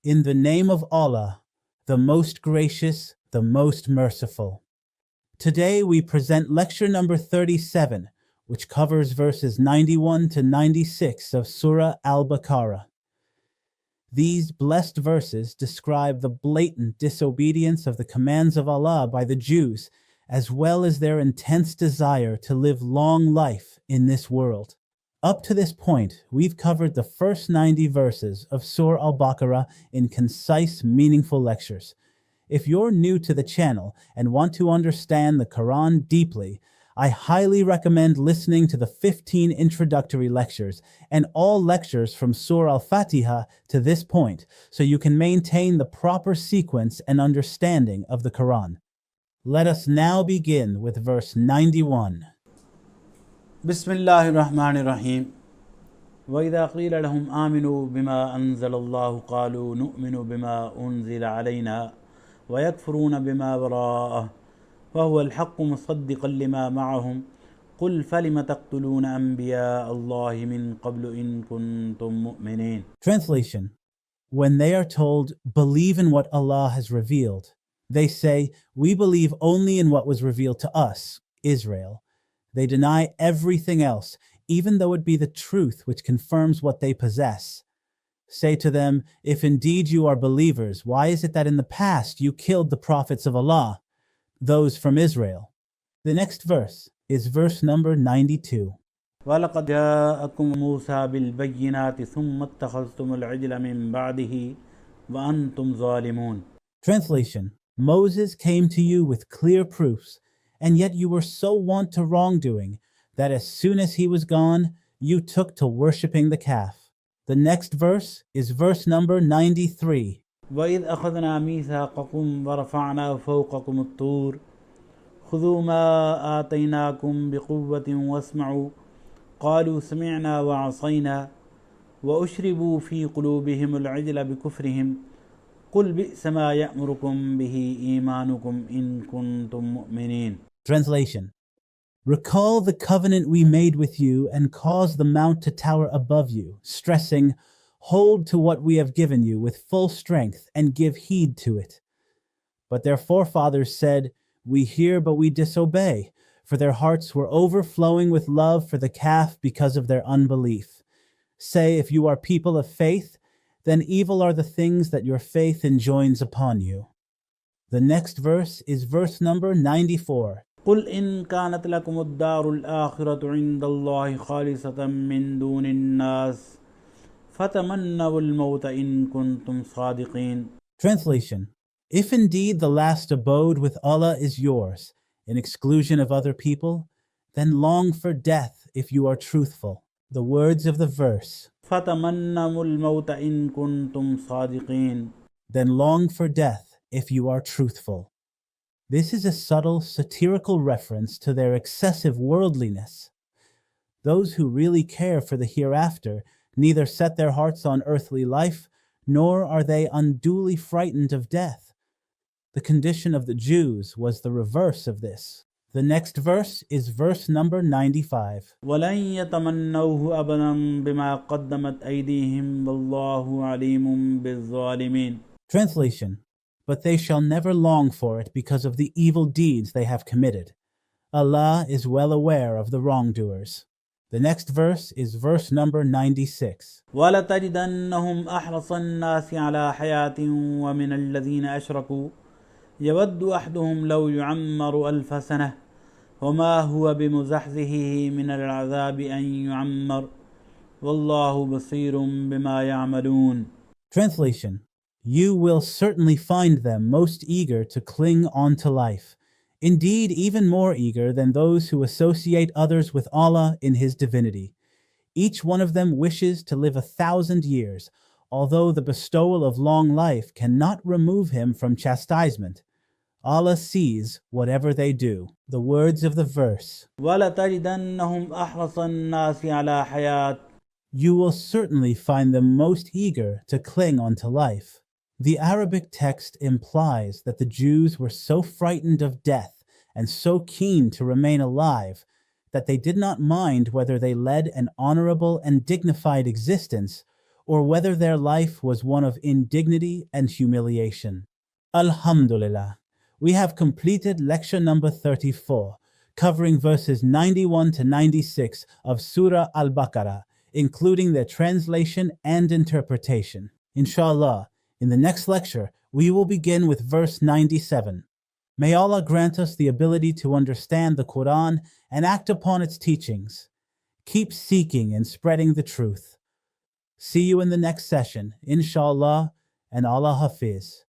In the name of Allah, the most gracious, the most merciful. Today we present lecture number 37, which covers verses 91 to 96 of Surah Al-Baqarah. These blessed verses describe the blatant disobedience of the commands of Allah by the Jews, as well as their intense desire to live long life in this world. Up to this point, we've covered the first 90 verses of Surah Al-Baqarah in concise, meaningful lectures. If you're new to the channel and want to understand the Quran deeply, I highly recommend listening to the 15 introductory lectures and all lectures from Surah Al-Fatiha to this point, so you can maintain the proper sequence and understanding of the Quran. Let us now begin with verse 91. Bismillahir Rahmanir Rahim. وَإِذَا قِيلَ لَهُمْ آمِنُوا بِمَا أَنزَلَ اللَّهُ قَالُوا نُؤْمِنُ بِمَا أُنزِلَ عَلَيْنَا وَيَكْفُرُونَ بِمَا وَرَاءَهُ وَهُوَ الْحَقُّ مُصَدِّقًا لِمَا مَعَهُمْ قُلْ فَلِمَ تَقْتُلُونَ أَنْبِيَاءَ اللَّهِ مِنْ قَبْلُ إِن كُنْتُم مُؤْمِنِينَ. Translation: When they are told, believe in what Allah has revealed, they say, we believe only in what was revealed to us, Israel. They deny everything else, even though it be the truth which confirms what they possess. Say to them, if indeed you are believers, why is it that in the past you killed the prophets of Allah, those from Israel? The next verse is verse number 92. وَلَقَدْ جَاءَكُمْ مُوسَى بِالْبَيِّنَاتِ ثُمَّ اتَّخَذْتُمُ الْعِجْلَ مِنْ بَعْدِهِ وَأَنْتُمْ ظَالِمُونَ. Translation: Moses came to you with clear proofs, and yet you were so wont to wrongdoing that as soon as he was gone, you took to worshipping the calf. The next verse is verse number 93. وَإِذْ أَخَذْنَا مِيثَاقَكُمْ وَرَفَعْنَا فَوْقَكُمُ الطُّورَ خُذُوا مَا آتَيْنَاكُمْ بِقُوَّةٍ وَاسْمَعُوا قَالُوا سَمِعْنَا وَعَصَيْنَا وَأُشْرِبُوا فِي قُلُوبِهِمُ الْعِجْلَ بِكُفْرِهِمْ قُلْ بِئْسَ مَا يَأْمُرُكُمْ بِهِ إِيمَانُكُمْ إِن كُنتُم مُؤْمِنِينَ. Translation: Recall the covenant we made with you and cause the mount to tower above you, stressing, hold to what we have given you with full strength and give heed to it. But their forefathers said, we hear but we disobey, for their hearts were overflowing with love for the calf because of their unbelief. Say, if you are people of faith, then evil are the things that your faith enjoins upon you. The next verse is verse number 94. قُلْ إِن كَانَتْ لَكُمُ الدَّارُ الْآخِرَةُ عِندَ اللَّهِ خَالِصَةً مِّن دُونِ النَّاسِ فَتَمَنَّوُا الْمَوْتَ إِن كُنتُمْ صَادِقِينَ. Translation: If indeed the last abode with Allah is yours, in exclusion of other people, then long for death if you are truthful. The words of the verse, فَتَمَنَّوُا الْمَوْتَ إِن كُنتُمْ صَادِقِينَ. then long for death if you are truthful. This is a subtle, satirical reference to their excessive worldliness. Those who really care for the hereafter neither set their hearts on earthly life, nor are they unduly frightened of death. The condition of the Jews was the reverse of this. The next verse is verse number 95. وَلَن يَتَمَنَّوْهُ أَبَدًا بِمَا قَدَّمَتْ أَيْدِيهِمْ وَاللَّهُ عَلِيمٌ بِالظَّالِمِينَ. Translation: But they shall never long for it because of the evil deeds they have committed. Allah is well aware of the wrongdoers. The next verse is verse number 96. وَلَتَجِدَنَّهُمْ أَحْرَصَ النَّاسِ عَلَى حَيَاةٍ وَمِنَ الَّذِينَ أَشْرَكُوا يَوَدُّ أَحَدُهُمْ لَوْ يُعَمَّرُ أَلْفَ سَنَةٍ وَمَا هُوَ بِمُزَحْزِحِهِ مِنَ الْعَذَابِ أَن يُعَمَّرَ وَاللَّهُ بَصِيرٌ بِمَا يَعْمَلُونَ. Translation: You will certainly find them most eager to cling on to life, indeed even more eager than those who associate others with Allah in His divinity. Each one of them wishes to live 1,000 years, although the bestowal of long life cannot remove him from chastisement. Allah sees whatever they do. The words of the verse, وَلَتَجِدَنَّهُمْ أَحْرَصَ النَّاسِ عَلَى حَيَاةٍ. You will certainly find them most eager to cling onto life. The Arabic text implies that the Jews were so frightened of death and so keen to remain alive that they did not mind whether they led an honorable and dignified existence or whether their life was one of indignity and humiliation. Alhamdulillah, we have completed lecture number 34, covering verses 91 to 96 of Surah Al-Baqarah, including their translation and interpretation. Inshallah, in the next lecture, we will begin with verse 97. May Allah grant us the ability to understand the Quran and act upon its teachings. Keep seeking and spreading the truth. See you in the next session, inshallah, and Allah Hafiz.